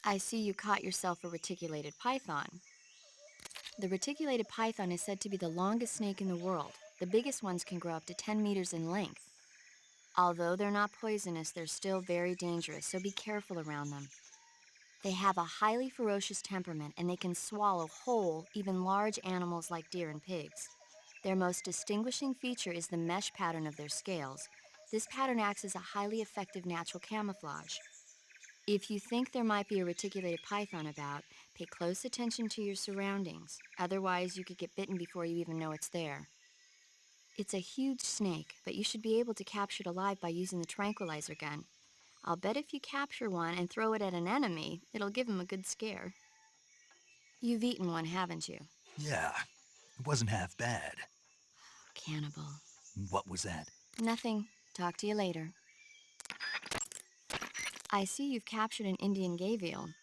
I see you caught yourself a reticulated python. The reticulated python is said to be the longest snake in the world. The biggest ones can grow up to 10 meters in length. Although they're not poisonous, they're still very dangerous, so be careful around them. They have a highly ferocious temperament and they can swallow whole, even large animals like deer and pigs. Their most distinguishing feature is the mesh pattern of their scales. This pattern acts as a highly effective natural camouflage. If you think there might be a reticulated python about, pay close attention to your surroundings. Otherwise, you could get bitten before you even know it's there. It's a huge snake, but you should be able to capture it alive by using the tranquilizer gun. I'll bet if you capture one and throw it at an enemy, it'll give him a good scare. You've eaten one, haven't you? Yeah, it wasn't half bad. Cannibal. What was that? Nothing. Talk to you later. I see you've captured an Indian gavial.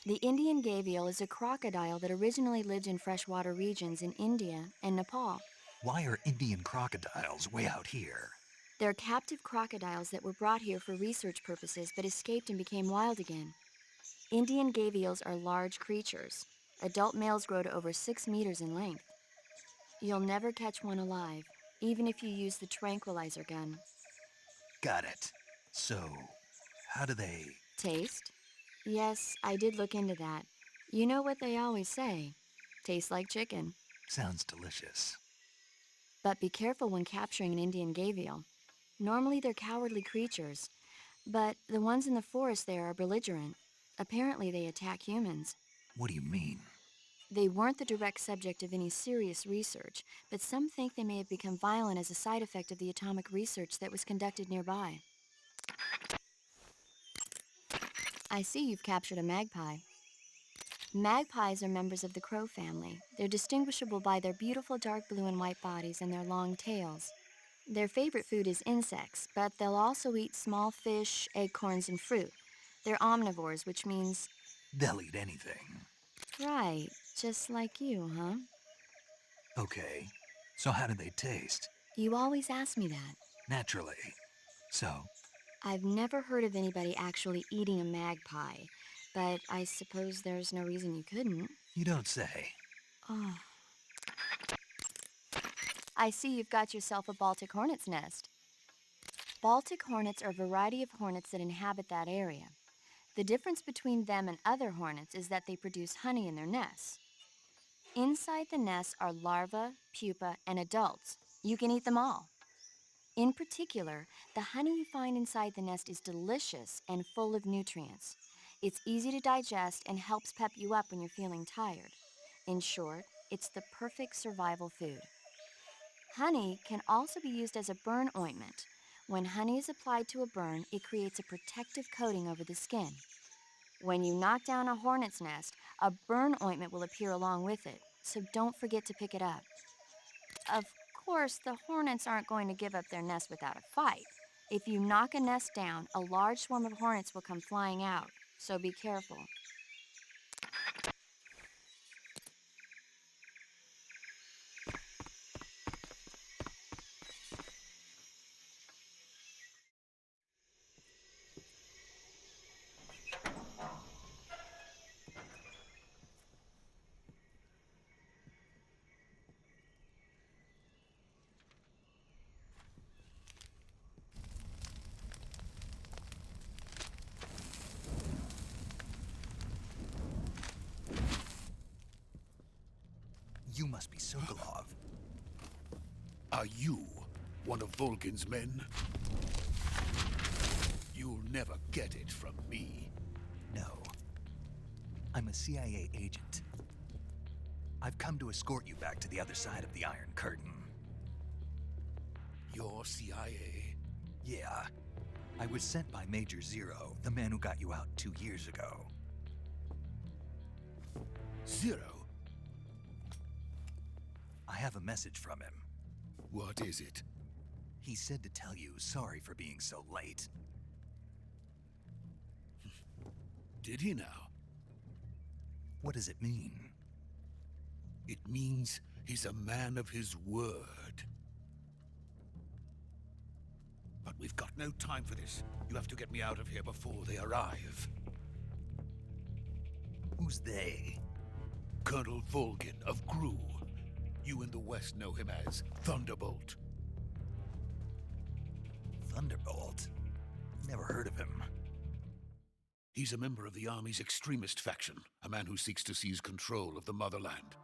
The Indian gavial is a crocodile that originally lived in freshwater regions in India and Nepal. Why are Indian crocodiles way out here? They're captive crocodiles that were brought here for research purposes but escaped and became wild again. Indian gavials are large creatures. Adult males grow to over 6 meters in length. You'll never catch one alive, even if you use the tranquilizer gun. Got it. So, how do they... Taste? Yes, I did look into that. You know what they always say. Tastes like chicken. Sounds delicious. But be careful when capturing an Indian gavial. Normally they're cowardly creatures, but the ones in the forest there are belligerent. Apparently they attack humans. What do you mean? They weren't the direct subject of any serious research, but some think they may have become violent as a side effect of the atomic research that was conducted nearby. I see you've captured a magpie. Magpies are members of the crow family. They're distinguishable by their beautiful dark blue and white bodies and their long tails. Their favorite food is insects, but they'll also eat small fish, acorns, and fruit. They're omnivores, which means, They'll eat anything. right, just like you, huh? Okay, so how do they taste? You always ask me that. Naturally. So, I've never heard of anybody actually eating a magpie, but I suppose there's no reason you couldn't. you don't say. Oh, I see you've got yourself a Baltic hornet's nest. Baltic hornets are a variety of hornets that inhabit that area. The difference between them and other hornets is that they produce honey in their nests. Inside the nests are larvae, pupa, and adults. You can eat them all. In particular, the honey you find inside the nest is delicious and full of nutrients. It's easy to digest and helps pep you up when you're feeling tired. In short, it's the perfect survival food. Honey can also be used as a burn ointment. When honey is applied to a burn, it creates a protective coating over the skin. When you knock down a hornet's nest, a burn ointment will appear along with it, so don't forget to pick it up. Of course, the hornets aren't going to give up their nest without a fight. If you knock a nest down, a large swarm of hornets will come flying out, so be careful. You must be Sokolov. Are you one of Volgin's men? You'll never get it from me. No. I'm a CIA agent. I've come to escort you back to the other side of the Iron Curtain. You're CIA? Yeah. I was sent by Major Zero, the man who got you out 2 years ago. Zero? I have a message from him. What is it? He said to tell you sorry for being so late. Did he now? What does it mean? It means he's a man of his word. But we've got no time for this. You have to get me out of here before they arrive. Who's they? Colonel Volgin of Gru. You in the West know him as Thunderbolt. Thunderbolt? Never heard of him. He's a member of the Army's extremist faction, a man who seeks to seize control of the motherland.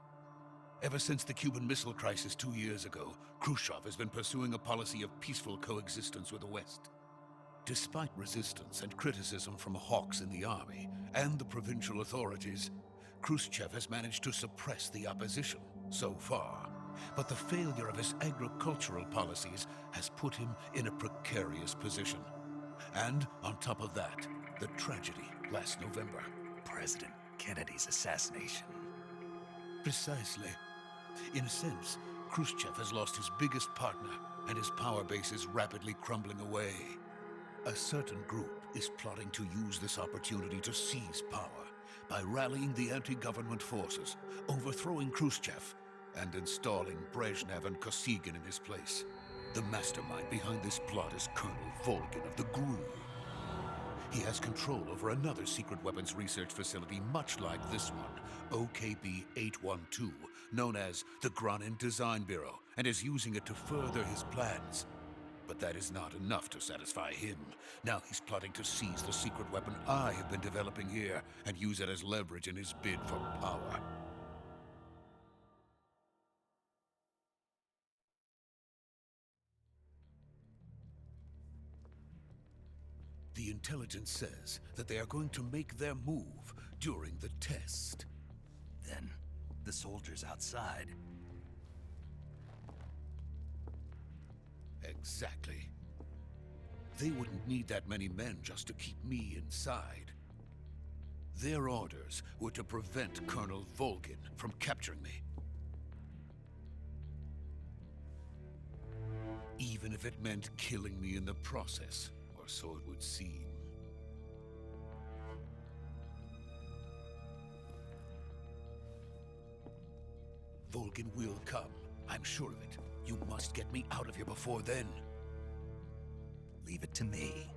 Ever since the Cuban Missile Crisis 2 years ago, Khrushchev has been pursuing a policy of peaceful coexistence with the West. Despite resistance and criticism from hawks in the army and the provincial authorities, Khrushchev has managed to suppress the opposition so far. But the failure of his agricultural policies has put him in a precarious position. And on top of that, the tragedy last November. President Kennedy's assassination. Precisely. In a sense, Khrushchev has lost his biggest partner, and his power base is rapidly crumbling away. A certain group is plotting to use this opportunity to seize power by rallying the anti-government forces, overthrowing Khrushchev, and installing Brezhnev and Kosygin in his place. The mastermind behind this plot is Colonel Volgin of the GRU. He has control over another secret weapons research facility much like this one, OKB-812, known as the Granin Design Bureau, and is using it to further his plans. But that is not enough to satisfy him. Now he's plotting to seize the secret weapon I have been developing here and use it as leverage in his bid for power. The intelligence says that they are going to make their move during the test. Then, the soldiers outside. Exactly. They wouldn't need that many men just to keep me inside. Their orders were to prevent Colonel Volgin from capturing me. Even if it meant killing me in the process, or so it would seem. Volgin will come. I'm sure of it. You must get me out of here before then. Leave it to me.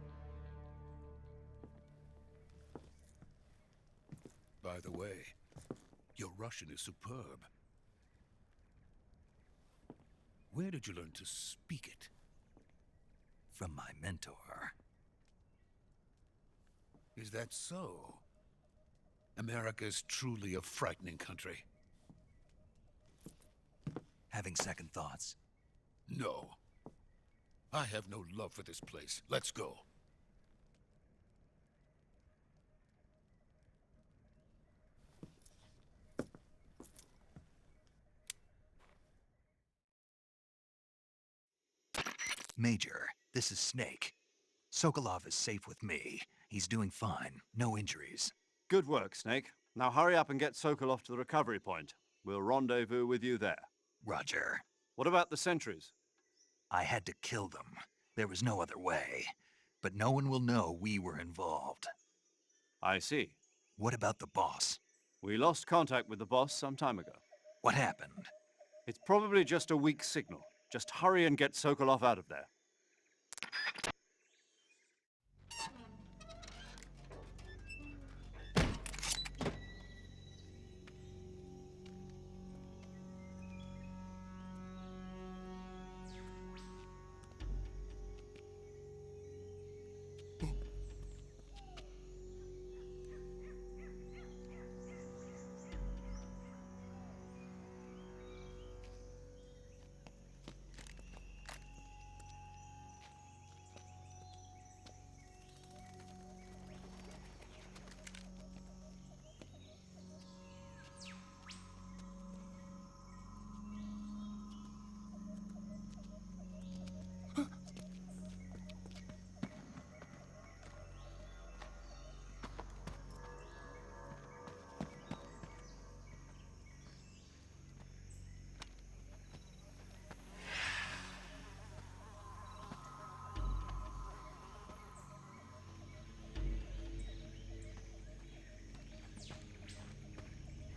By the way, your Russian is superb. Where did you learn to speak it? From my mentor. Is that so? America is truly a frightening country. Having second thoughts? No. I have no love for this place. Let's go. Major, this is Snake. Sokolov is safe with me. He's doing fine. No injuries. Good work, Snake. Now hurry up and get Sokolov to the recovery point. We'll rendezvous with you there. Roger. What about the sentries? I had to kill them. There was no other way. But no one will know we were involved. I see. What about the boss? We lost contact with the boss some time ago. What happened? It's probably just a weak signal. Just hurry and get Sokolov out of there.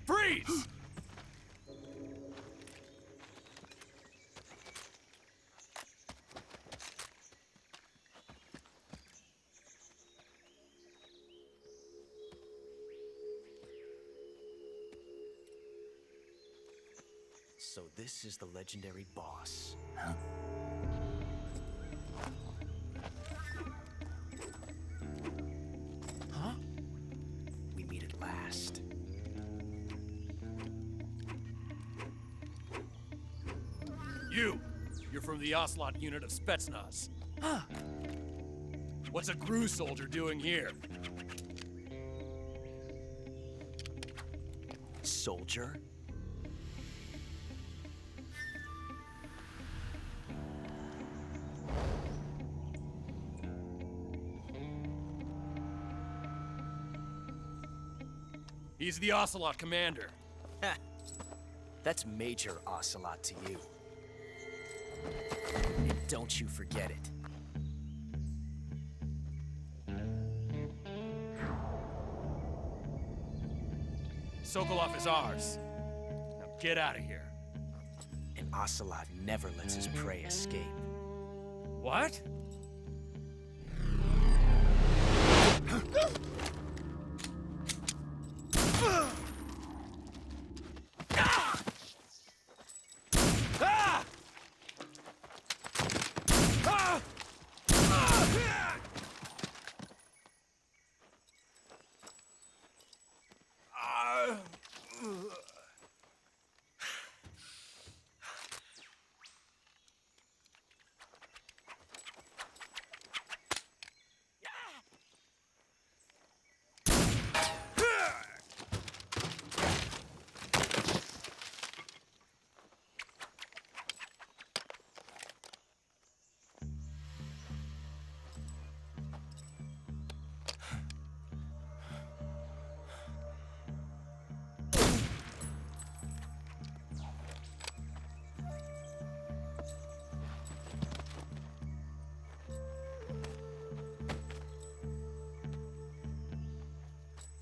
Freeze! So this is the legendary boss. Huh? Huh? We meet at last. You're from the Ocelot unit of Spetsnaz. Huh. What's a Gru soldier doing here? Soldier? He's the Ocelot commander. Ha! That's Major Ocelot to you. And don't you forget it. Sokolov is ours. Now get out of here. And Ocelot never lets his prey escape. What?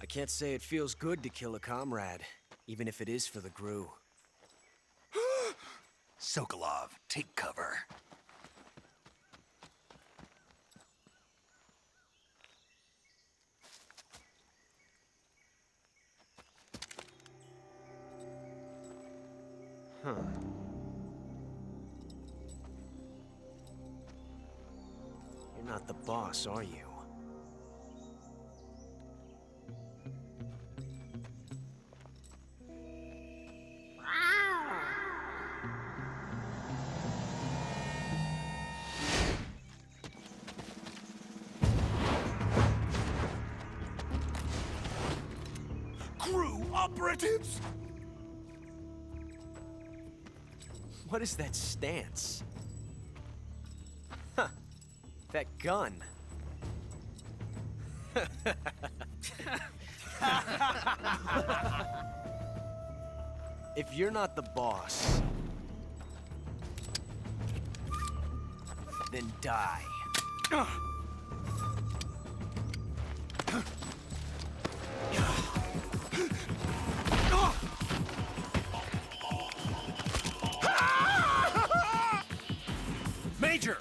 I can't say it feels good to kill a comrade, even if it is for the Gru. Sokolov, take cover. Huh. You're not the boss, are you? Gru operatives! What is that stance? Huh. That gun. If you're not the boss, then die. Major!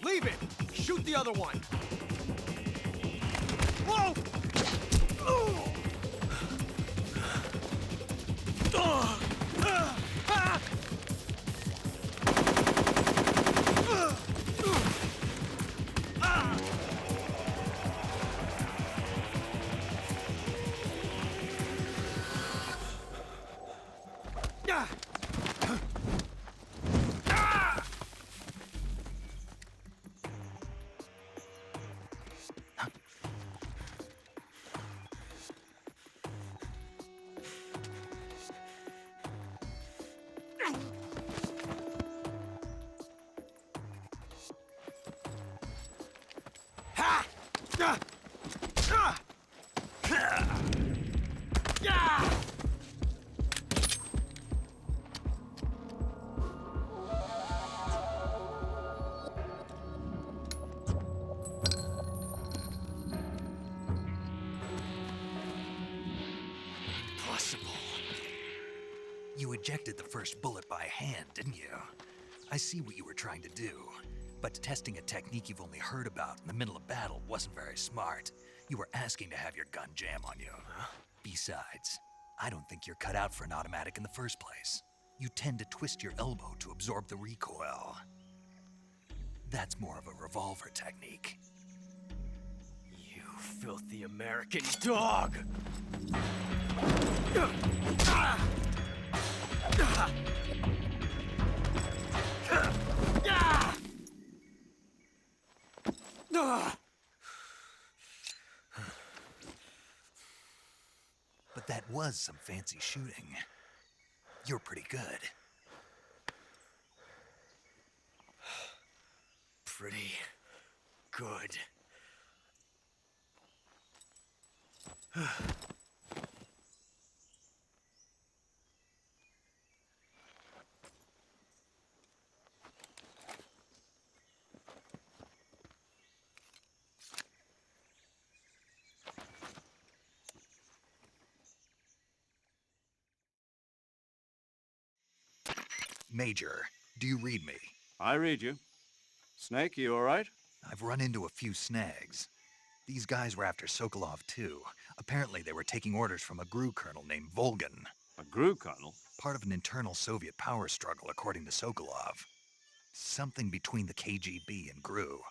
Leave it! Shoot the other one! Whoa! Impossible. You ejected the first bullet by hand, didn't you? I see what you were trying to do, but testing a technique you've only heard about in the middle of battle wasn't very smart. You were asking to have your gun jam on you. Besides, I don't think you're cut out for an automatic in the first place. You tend to twist your elbow to absorb the recoil. That's more of a revolver technique. You filthy American dog! But that was some fancy shooting. You're pretty good. Pretty good. Major, do you read me? I read you. Snake, you all right? I've run into a few snags. These guys were after Sokolov too. Apparently they were taking orders from a GRU colonel named Volgin. A GRU colonel? Part of an internal Soviet power struggle, according to Sokolov. Something between the KGB and GRU.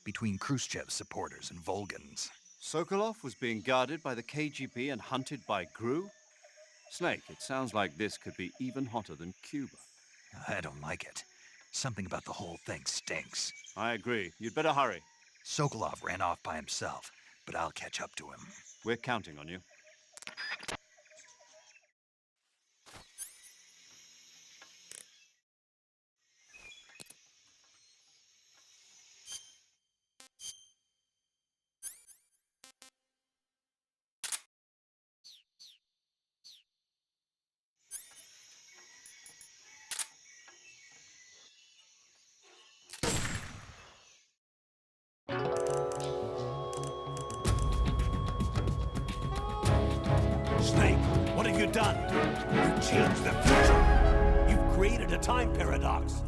Between Khrushchev's supporters and Volgin's. Sokolov was being guarded by the KGB and hunted by GRU? Snake, it sounds like this could be even hotter than Cuba. I don't like it. Something about the whole thing stinks. I agree. You'd better hurry. Sokolov ran off by himself, but I'll catch up to him. We're counting on you. Snake, what have you done? You changed the future. You've created a time paradox.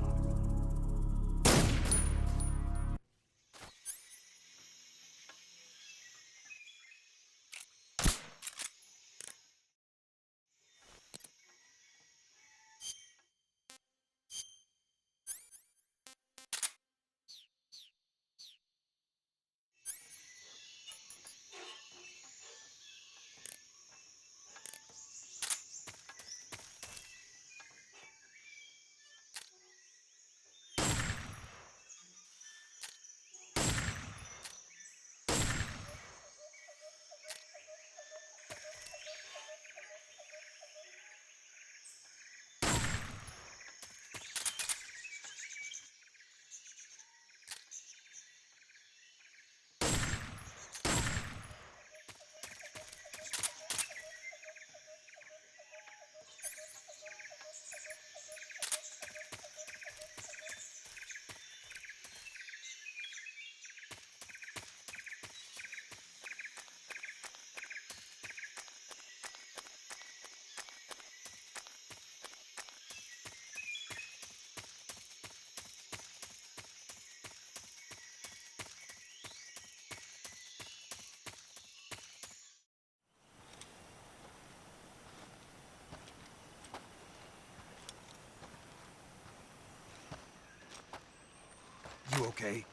You okay?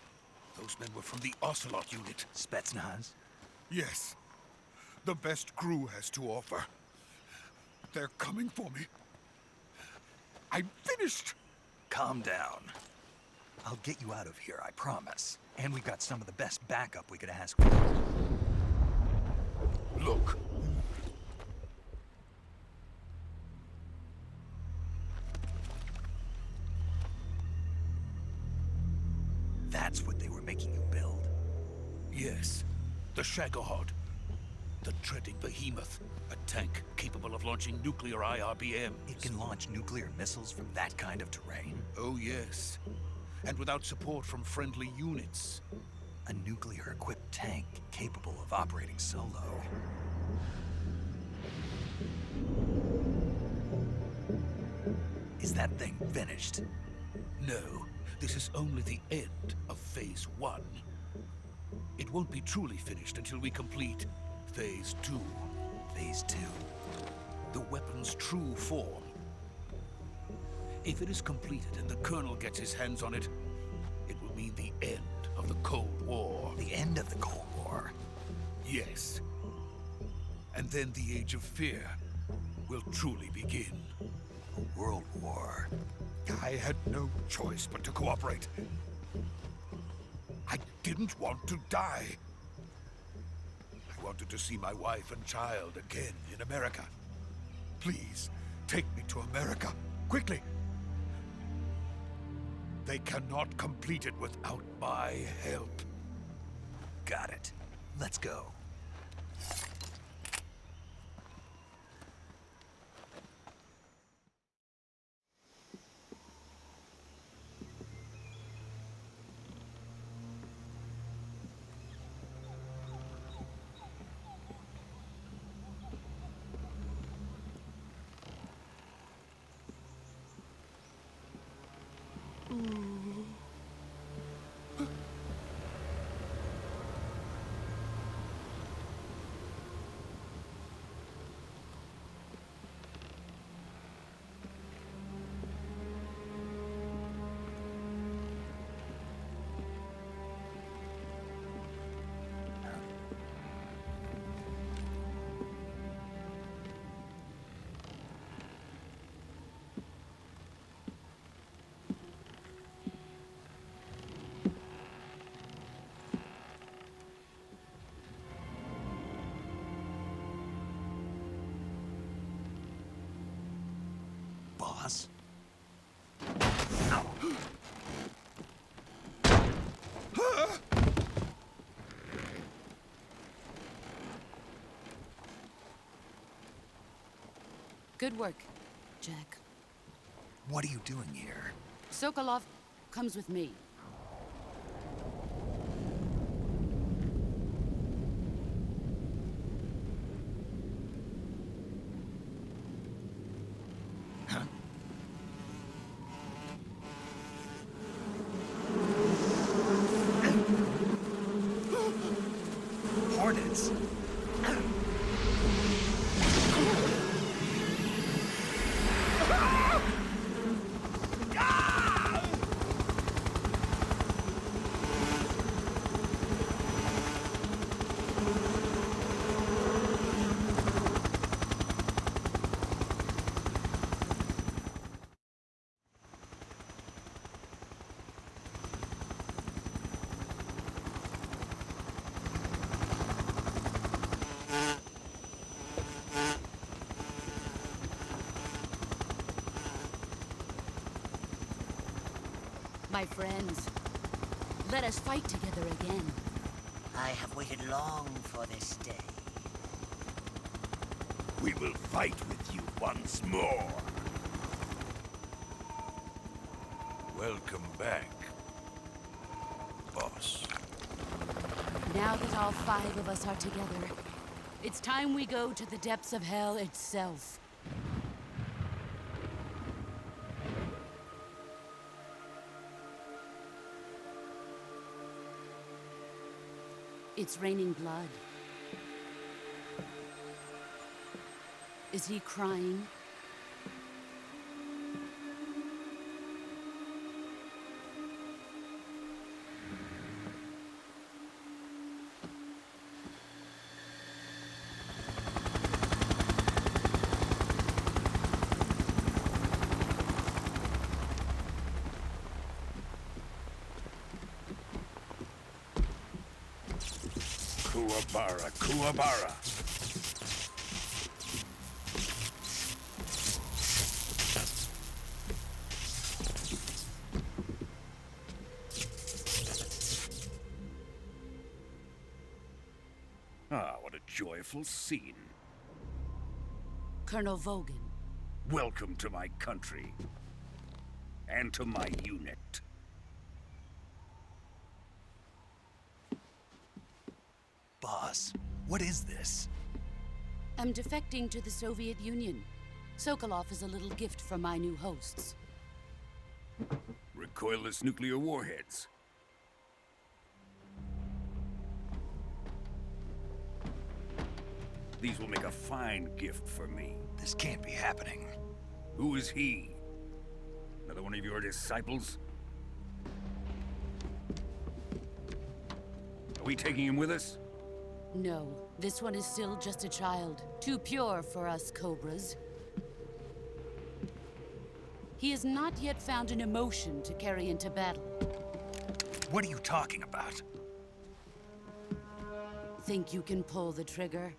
Those men were from the Ocelot unit. Spetsnaz? Yes. The best GRU has to offer. They're coming for me. I'm finished! Calm down. I'll get you out of here, I promise. And we've got some of the best backup we could ask for. Look. That's what they were making you build. Yes. The Shagohod. The treading behemoth. A tank capable of launching nuclear IRBMs. It can launch nuclear missiles from that kind of terrain. Oh, yes. And without support from friendly units. A nuclear-equipped tank capable of operating solo. Is that thing finished? No. This is only the end of Phase 1. It won't be truly finished until we complete Phase 2. Phase 2. the weapon's true form. If it is completed and the Colonel gets his hands on it, it will mean the end of the Cold War. The end of the Cold War. Yes. And then the Age of Fear will truly begin. A world war. I had no choice but to cooperate. I didn't want to die. I wanted to see my wife and child again in America. Please, take me to America, quickly. They cannot complete it without my help. Got it. Let's go. Boss? Good work, Jack. What are you doing here? Sokolov comes with me. Hornets! My friends, let us fight together again. I have waited long for this day. We will fight with you once more. Welcome back, boss. Now that all 5 of us are together, it's time we go to the depths of hell itself. It's raining blood. Is he crying? Kuwabara, Kuwabara. Ah, what a joyful scene. Colonel Vogan. Welcome to my country. And to my unit. Boss, what is this? I'm defecting to the Soviet Union. Sokolov is a little gift from my new hosts. Recoilless nuclear warheads. These will make a fine gift for me. This can't be happening. Who is he? Another one of your disciples? Are we taking him with us? No, this one is still just a child. Too pure for us Cobras. He has not yet found an emotion to carry into battle. What are you talking about? Think you can pull the trigger?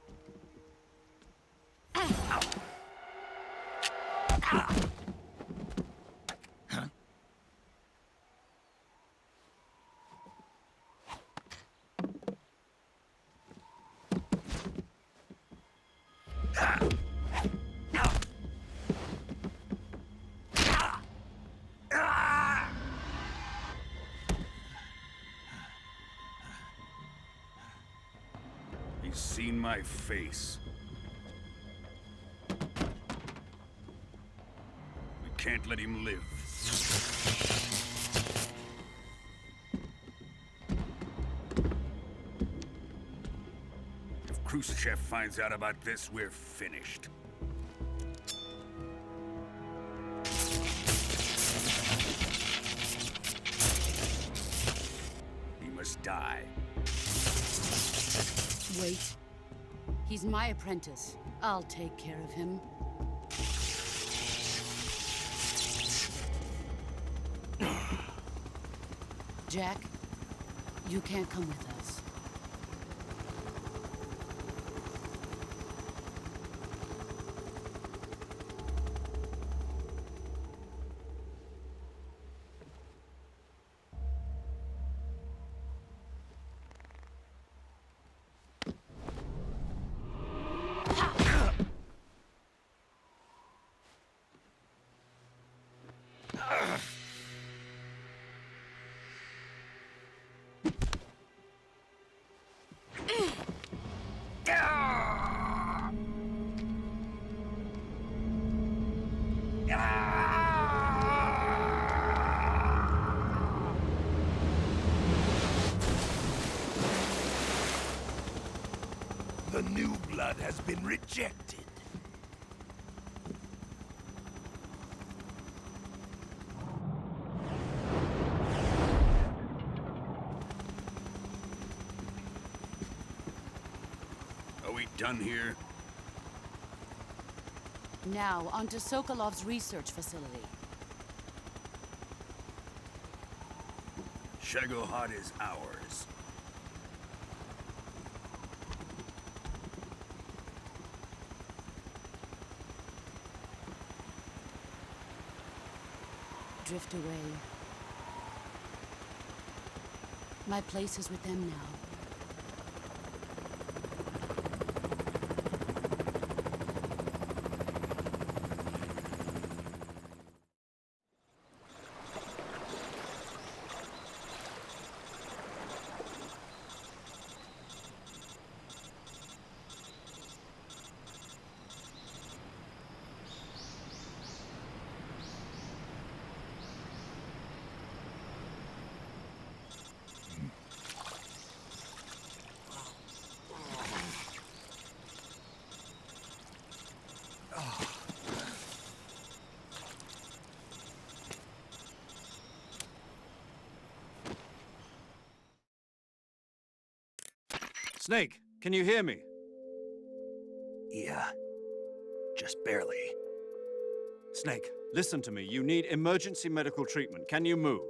He's seen my face. We can't let him live. If Khrushchev finds out about this, we're finished. He must die. Wait. He's my apprentice. I'll take care of him. Jack, you can't come with us. The new blood has been rejected. Are we done here? Now, onto Sokolov's research facility. Shagohod is ours. Drift away. My place is with them now. Snake, can you hear me? Yeah. Just barely. Snake, listen to me. You need emergency medical treatment. Can you move?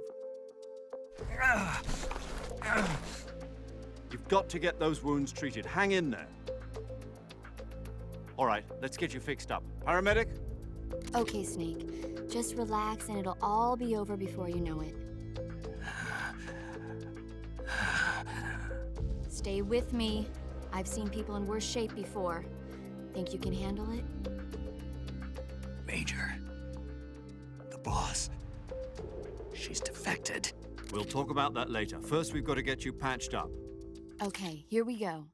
You've got to get those wounds treated. Hang in there. All right, let's get you fixed up. Paramedic? Okay, Snake. Just relax and it'll all be over before you know it. Stay with me. I've seen people in worse shape before. Think you can handle it? Major. The boss. She's defected. We'll talk about that later. First, we've got to get you patched up. Okay, here we go.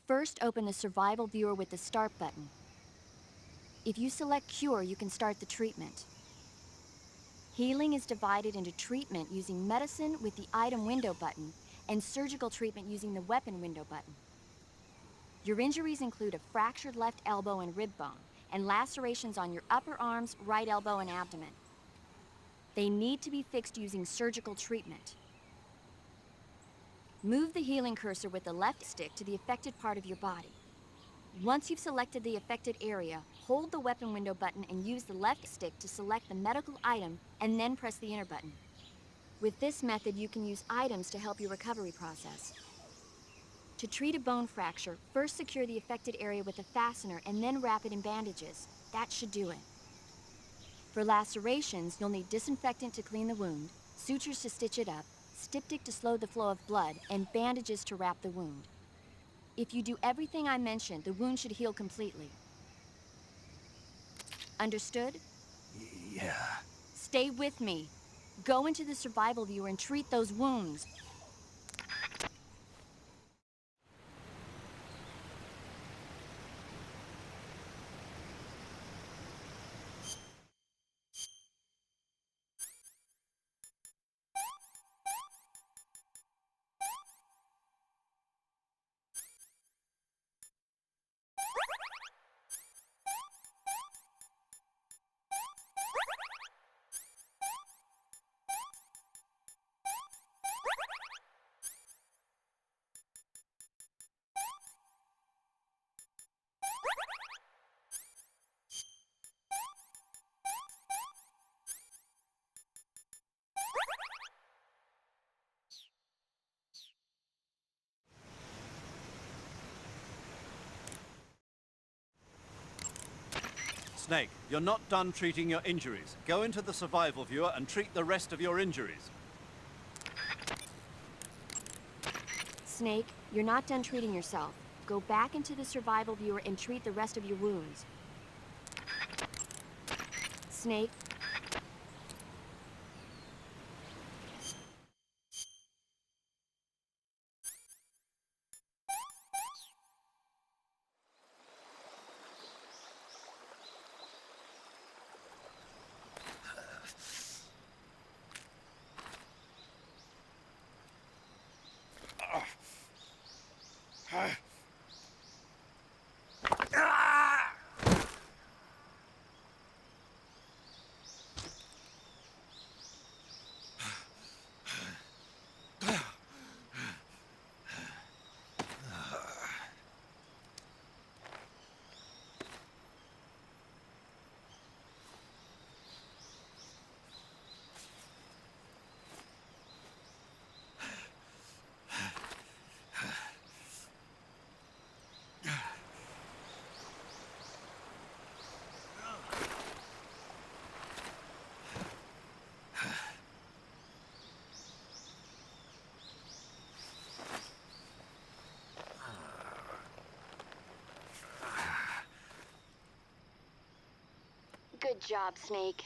First, open the survival viewer with the start button. If you select cure, you can start the treatment. Healing is divided into treatment using medicine with the item window button and surgical treatment using the weapon window button. Your injuries include a fractured left elbow and rib bone, and lacerations on your upper arms, right elbow, and abdomen. They need to be fixed using surgical treatment. Move the healing cursor with the left stick to the affected part of your body. Once you've selected the affected area, hold the weapon window button and use the left stick to select the medical item and then press the enter button. With this method, you can use items to help your recovery process. To treat a bone fracture, first secure the affected area with a fastener and then wrap it in bandages. That should do it. For lacerations, you'll need disinfectant to clean the wound, sutures to stitch it up, styptic to slow the flow of blood, and bandages to wrap the wound. If you do everything I mentioned, the wound should heal completely. Understood? Yeah. Stay with me. Go into the survival viewer and treat those wounds. Snake, you're not done treating your injuries. Go into the survival viewer and treat the rest of your injuries. Snake, you're not done treating yourself. Go back into the survival viewer and treat the rest of your wounds. Snake. Good job, Snake.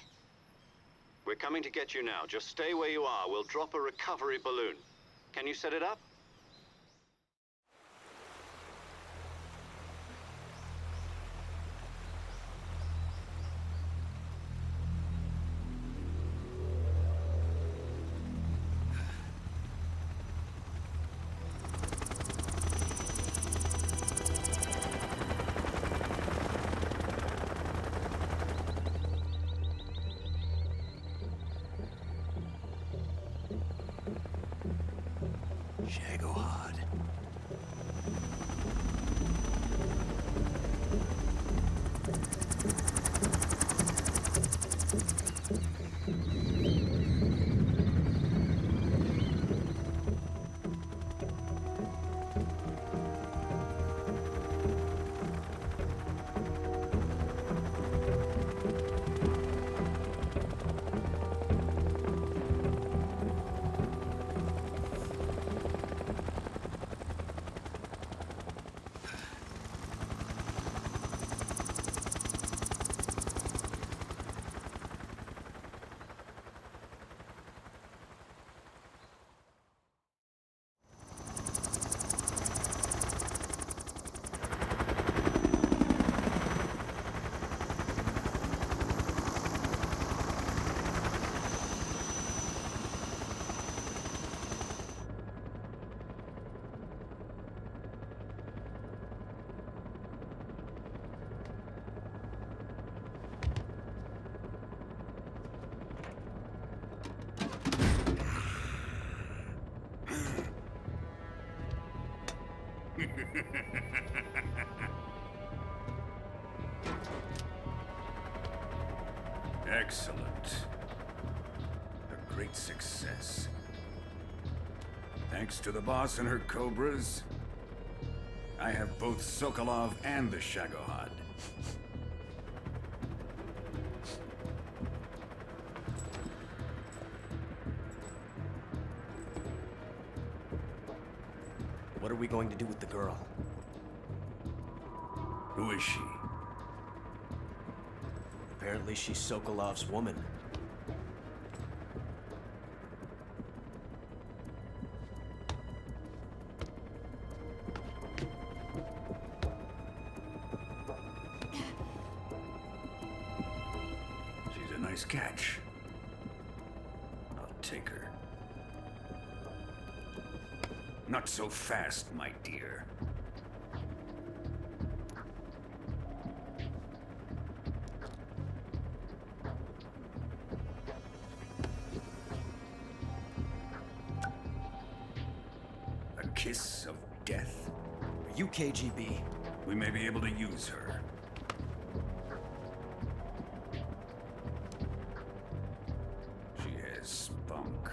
We're coming to get you now. Just stay where you are. We'll drop a recovery balloon. Can you set it up? Shagohod. Excellent. A great success. Thanks to the boss and her cobras, I have both Sokolov and the Shagohod. What are we going to do with the girl? Who is she? Apparently she's Sokolov's woman. She's a nice catch. I'll take her. Not so fast, my dear. A kiss of death? Are you KGB? We may be able to use her. She has spunk.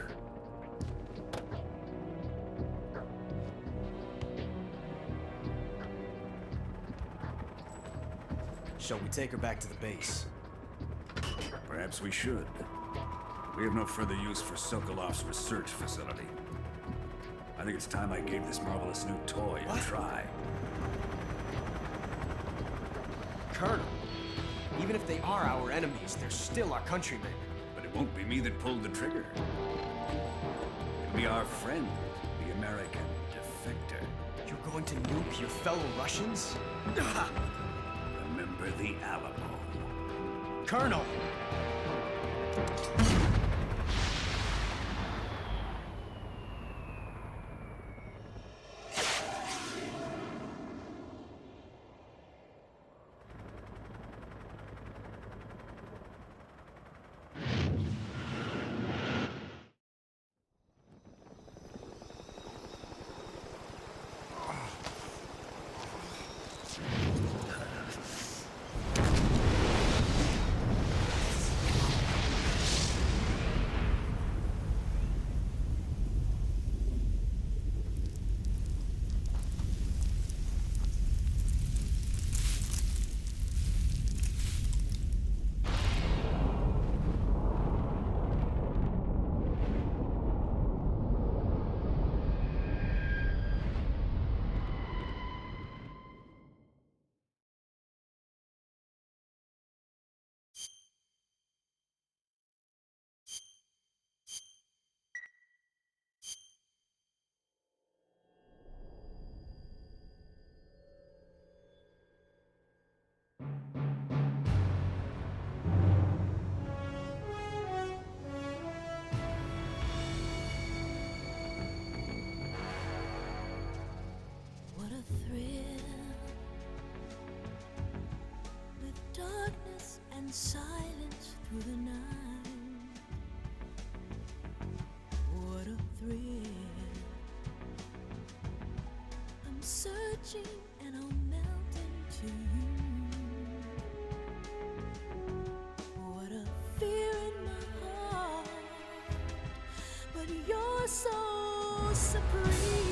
Shall we take her back to the base? Perhaps we should. We have no further use for Sokolov's research facility. I think it's time I gave this marvelous new toy a try. Colonel, even if they are our enemies, they're still our countrymen. But it won't be me that pulled the trigger. It'll be our friend, the American defector. You're going to nuke your fellow Russians? Remember the Alamo. Colonel! What a thrill, with darkness and silence through the night. What a thrill, I'm searching and I'll melt into you. What a fear in my heart, but you're so supreme.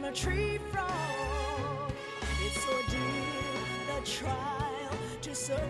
A tree frog, it's ordeal, the trial to survive.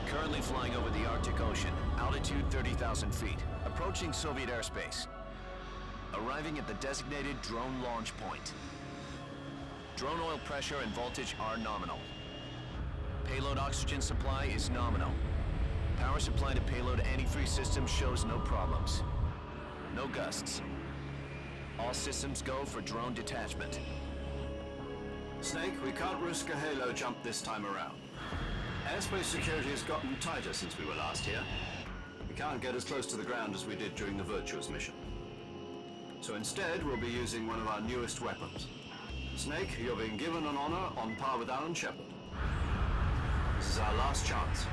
Currently flying over the Arctic Ocean, altitude 30,000 feet, approaching Soviet airspace. Arriving at the designated drone launch point. Drone oil pressure and voltage are nominal. Payload oxygen supply is nominal. Power supply to payload antifreeze system shows no problems. No gusts. All systems go for drone detachment. Snake, we can't risk a halo jump this time around. Airspace security has gotten tighter since we were last here. We can't get as close to the ground as we did during the Virtuous mission. So instead, we'll be using one of our newest weapons. Snake, you're being given an honor on par with Alan Shepard. This is our last chance.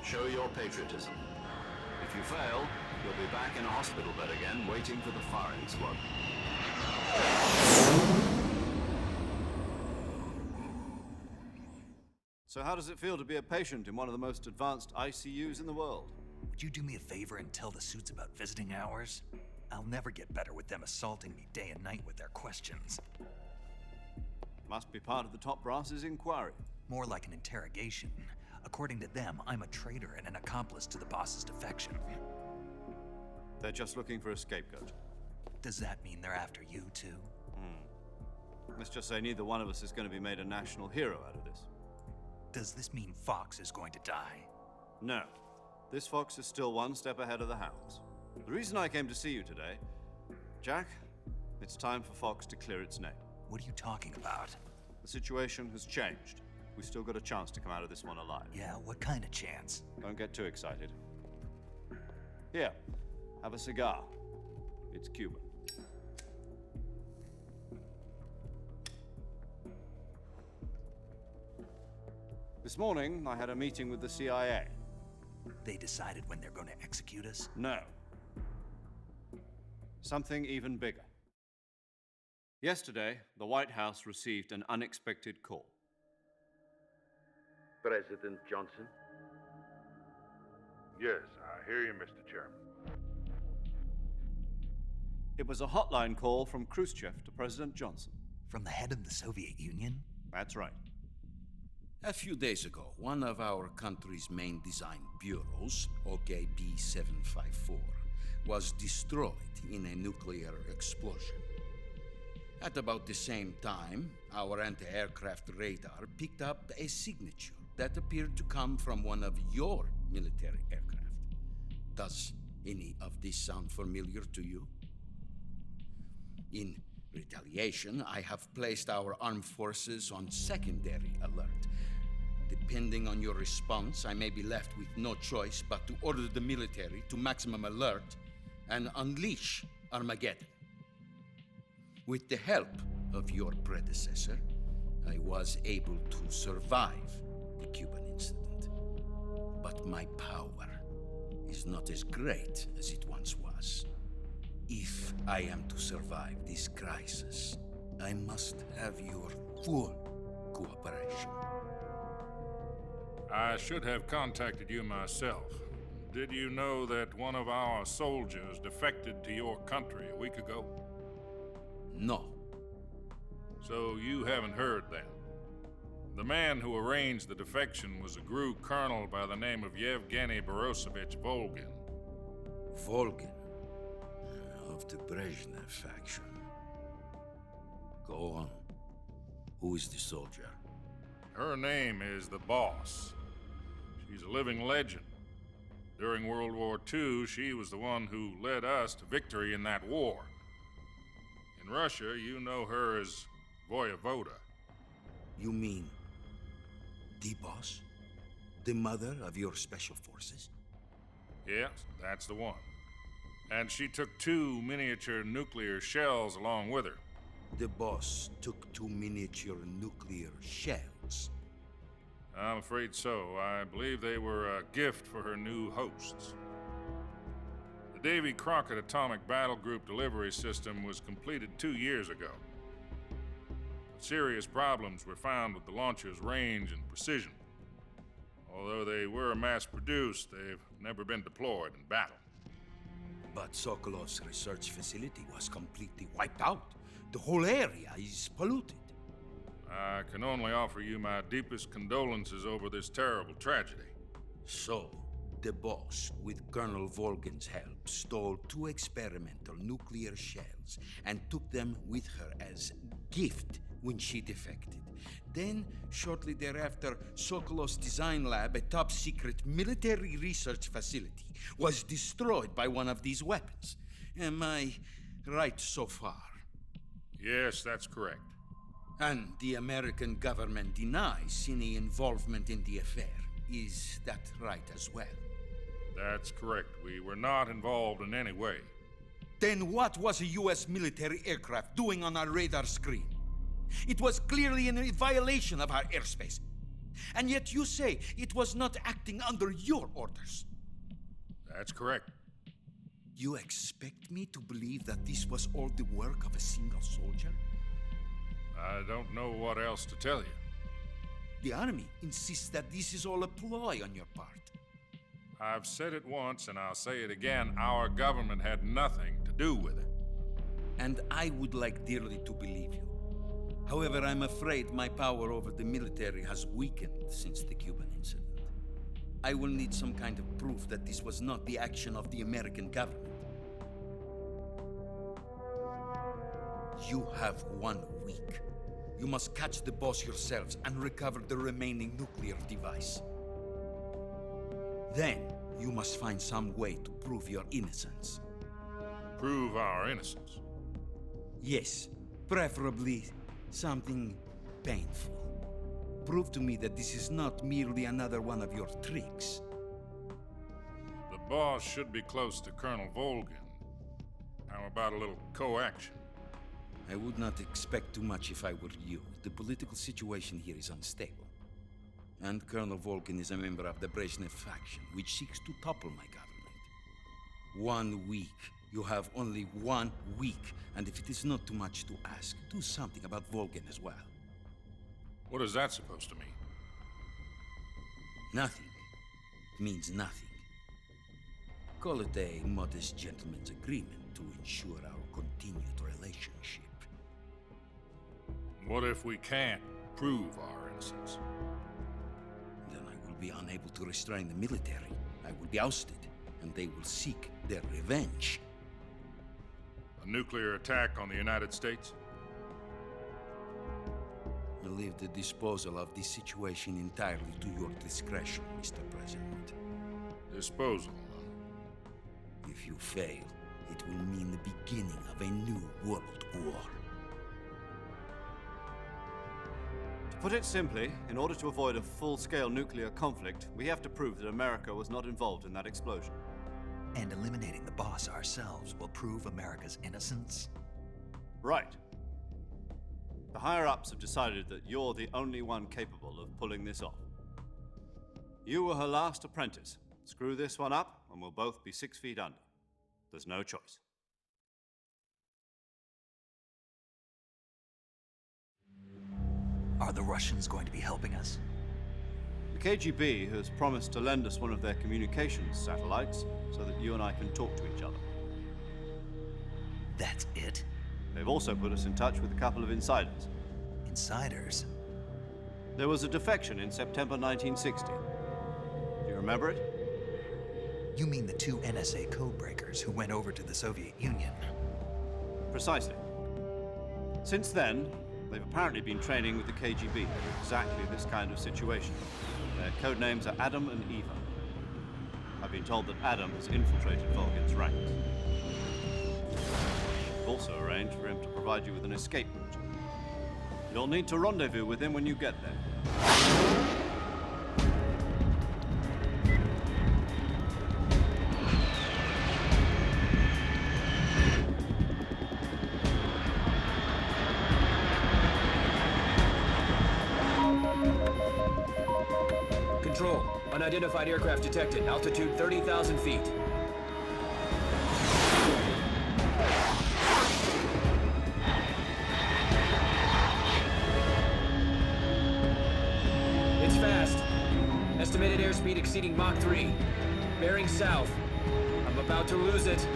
Show your patriotism. If you fail, you'll be back in a hospital bed again, waiting for the firing squad. So how does it feel to be a patient in one of the most advanced ICUs in the world? Would you do me a favor and tell the suits about visiting hours? I'll never get better with them assaulting me day and night with their questions. Must be part of the top brass's inquiry. More like an interrogation. According to them, I'm a traitor and an accomplice to the boss's defection. They're just looking for a scapegoat. Does that mean they're after you, too? Let's just say neither one of us is going to be made a national hero out of this. Does this mean Fox is going to die? No. This fox is still one step ahead of the hounds. The reason I came to see you today, Jack, it's time for Fox to clear its name. What are you talking about? The situation has changed. We've still got a chance to come out of this one alive. Yeah, what kind of chance? Don't get too excited. Here, have a cigar. It's Cuban. This morning, I had a meeting with the CIA. They decided when they're going to execute us? No. Something even bigger. Yesterday, the White House received an unexpected call. President Johnson? Yes, I hear you, Mr. Chairman. It was a hotline call from Khrushchev to President Johnson. From the head of the Soviet Union? That's right. A few days ago, one of our country's main design bureaus, OKB 754, was destroyed in a nuclear explosion. At about the same time, our anti-aircraft radar picked up a signature that appeared to come from one of your military aircraft. Does any of this sound familiar to you? In retaliation, I have placed our armed forces on secondary alert. Depending on your response, I may be left with no choice but to order the military to maximum alert and unleash Armageddon. With the help of your predecessor, I was able to survive the Cuban incident. But my power is not as great as it once was. If I am to survive this crisis, I must have your full cooperation. I should have contacted you myself. Did you know that one of our soldiers defected to your country a week ago? No. So you haven't heard then. The man who arranged the defection was a GRU colonel by the name of Yevgeny Borosovich Volgin. Volgin? Of the Brezhnev faction. Go on. Who is the soldier? Her name is the Boss. She's a living legend. During World War II, she was the one who led us to victory in that war. In Russia, you know her as Voyevoda. You mean the Boss? The mother of your special forces? Yes, that's the one. And she took 2 miniature nuclear shells along with her. The Boss took 2 miniature nuclear shells? I'm afraid so. I believe they were a gift for her new hosts. The Davy Crockett Atomic Battle Group delivery system was completed 2 years ago. Serious problems were found with the launcher's range and precision. Although they were mass-produced, they've never been deployed in battle. But Sokolov's research facility was completely wiped out. The whole area is polluted. I can only offer you my deepest condolences over this terrible tragedy. So, the boss, with Colonel Volgin's help, stole 2 experimental nuclear shells and took them with her as gift when she defected. Then, shortly thereafter, Sokolov's design lab, a top-secret military research facility, was destroyed by one of these weapons. Am I right so far? Yes, that's correct. And the American government denies any involvement in the affair. Is that right as well? That's correct. We were not involved in any way. Then what was a U.S. military aircraft doing on our radar screen? It was clearly in violation of our airspace. And yet you say it was not acting under your orders. That's correct. You expect me to believe that this was all the work of a single soldier? I don't know what else to tell you. The Army insists that this is all a ploy on your part. I've said it once, and I'll say it again. Our government had nothing to do with it. And I would like dearly to believe you. However, I'm afraid my power over the military has weakened since the Cuban incident. I will need some kind of proof that this was not the action of the American government. You have 1 week. You must catch the boss yourselves and recover the remaining nuclear device. Then, you must find some way to prove your innocence. Prove our innocence? Yes, preferably something painful. Prove to me that this is not merely another one of your tricks. The boss should be close to Colonel Volgin. How about a little co-action? I would not expect too much if I were you. The political situation here is unstable. And Colonel Volgin is a member of the Brezhnev faction, which seeks to topple my government. 1 week. You have only 1 week. And if it is not too much to ask, do something about Volgin as well. What is that supposed to mean? Nothing. It means nothing. Call it a modest gentleman's agreement to ensure our continued relationship. What if we can't prove our innocence? Then I will be unable to restrain the military. I will be ousted, and they will seek their revenge. A nuclear attack on the United States? I leave the disposal of this situation entirely to your discretion, Mr. President. Disposal? If you fail, it will mean the beginning of a new world war. To put it simply, in order to avoid a full-scale nuclear conflict, we have to prove that America was not involved in that explosion. And eliminating the boss ourselves will prove America's innocence? Right. The higher-ups have decided that you're the only one capable of pulling this off. You were her last apprentice. Screw this one up, and we'll both be 6 feet under. There's no choice. Are the Russians going to be helping us? The KGB has promised to lend us one of their communications satellites so that you and I can talk to each other. That's it? They've also put us in touch with a couple of insiders. Insiders? There was a defection in September 1960. Do you remember it? You mean the 2 NSA codebreakers who went over to the Soviet Union? Precisely. Since then, they've apparently been training with the KGB in exactly this kind of situation. Their code names are Adam and Eva. I've been told that Adam has infiltrated Volgin's ranks. We've also arranged for him to provide you with an escape route. You'll need to rendezvous with him when you get there. Control. Unidentified aircraft detected. Altitude 30,000 feet. It's fast. Estimated airspeed exceeding Mach 3. Bearing south. I'm about to lose it.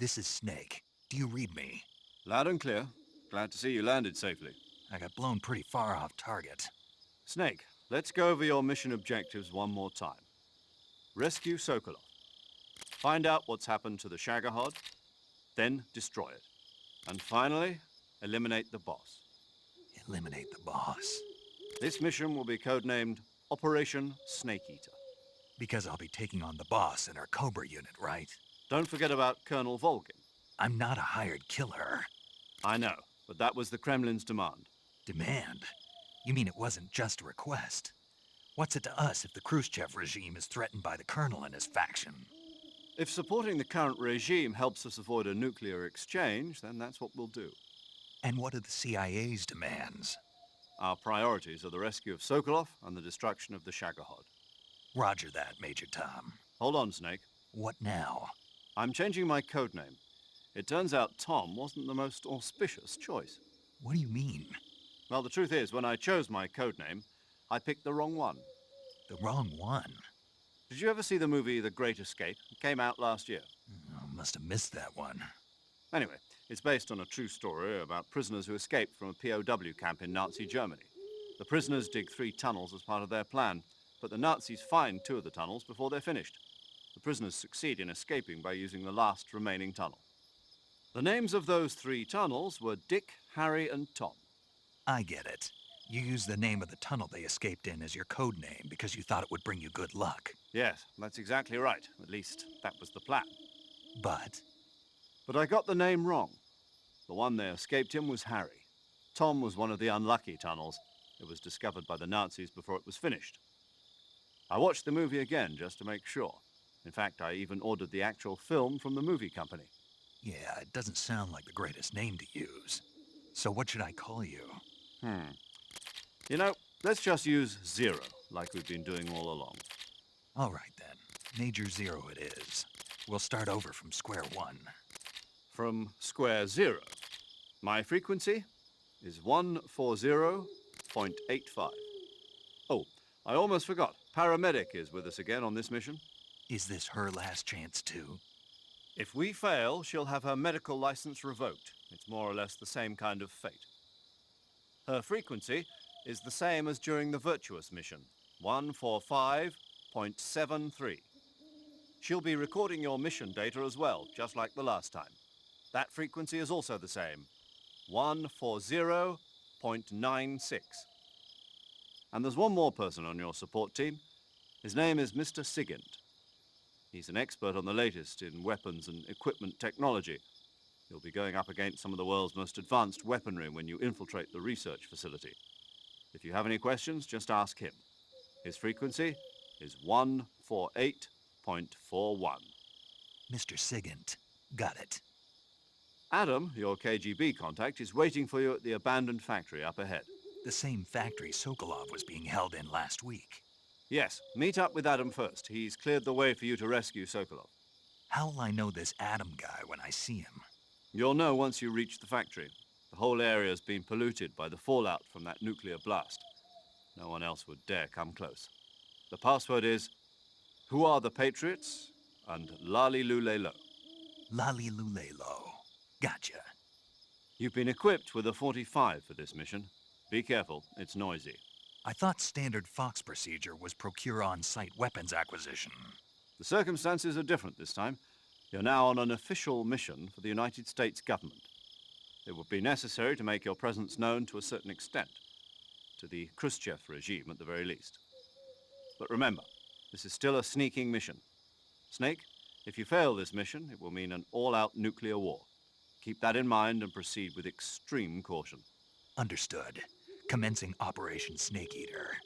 This is Snake. Do you read me? Loud and clear. Glad to see you landed safely. I got blown pretty far off target. Snake, let's go over your mission objectives one more time. Rescue Sokolov. Find out what's happened to the Shagohod, then destroy it. And finally, eliminate the boss. Eliminate the boss? This mission will be codenamed Operation Snake Eater. Because I'll be taking on the boss in our Cobra unit, right? Don't forget about Colonel Volgin. I'm not a hired killer. I know, but that was the Kremlin's demand. Demand? You mean it wasn't just a request? What's it to us if the Khrushchev regime is threatened by the Colonel and his faction? If supporting the current regime helps us avoid a nuclear exchange, then that's what we'll do. And what are the CIA's demands? Our priorities are the rescue of Sokolov and the destruction of the Shagohod. Roger that, Major Tom. Hold on, Snake. What now? I'm changing my codename. It turns out Tom wasn't the most auspicious choice. What do you mean? Well, the truth is, when I chose my codename, I picked the wrong one. The wrong one? Did you ever see the movie The Great Escape? It came out last year. Oh, must have missed that one. Anyway, it's based on a true story about prisoners who escaped from a POW camp in Nazi Germany. The prisoners dig 3 tunnels as part of their plan, but the Nazis find 2 of the tunnels before they're finished. The prisoners succeed in escaping by using the last remaining tunnel. The names of those 3 tunnels were Dick, Harry, and Tom. I get it. You used the name of the tunnel they escaped in as your code name because you thought it would bring you good luck. Yes, that's exactly right. At least, that was the plan. But I got the name wrong. The one they escaped in was Harry. Tom was one of the unlucky tunnels. It was discovered by the Nazis before it was finished. I watched the movie again just to make sure. In fact, I even ordered the actual film from the movie company. yeah, it doesn't sound like the greatest name to use. So what should I call you? You know, let's just use Zero, like we've been doing all along. All right, then. Major Zero it is. We'll start over from square one. From square zero. My frequency is 140.85. Oh, I almost forgot. Paramedic is with us again on this mission. Is this her last chance, too? If we fail, she'll have her medical license revoked. It's more or less the same kind of fate. Her frequency is the same as during the Virtuous mission, 145.73. She'll be recording your mission data as well, just like the last time. That frequency is also the same, 140.96. And there's one more person on your support team. His name is Mr. Sigint. He's an expert on the latest in weapons and equipment technology. You'll be going up against some of the world's most advanced weaponry when you infiltrate the research facility. If you have any questions, just ask him. His frequency is 148.41. Mr. Sigint. Got it. Adam, your KGB contact, is waiting for you at the abandoned factory up ahead. The same factory Sokolov was being held in last week. Yes, meet up with Adam first. He's cleared the way for you to rescue Sokolov. How will I know this Adam guy when I see him? You'll know once you reach the factory. The whole area's been polluted by the fallout from that nuclear blast. No one else would dare come close. The password is, "Who are the Patriots?" and Lali Lule Lo. Lali Lule Lo. Gotcha. You've been equipped with a 45 for this mission. Be careful, it's noisy. I thought standard Fox procedure was procure on-site weapons acquisition. The circumstances are different this time. You're now on an official mission for the United States government. It would be necessary to make your presence known to a certain extent, to the Khrushchev regime at the very least. But remember, this is still a sneaking mission. Snake, if you fail this mission, it will mean an all-out nuclear war. Keep that in mind and proceed with extreme caution. Understood. Commencing Operation Snake Eater.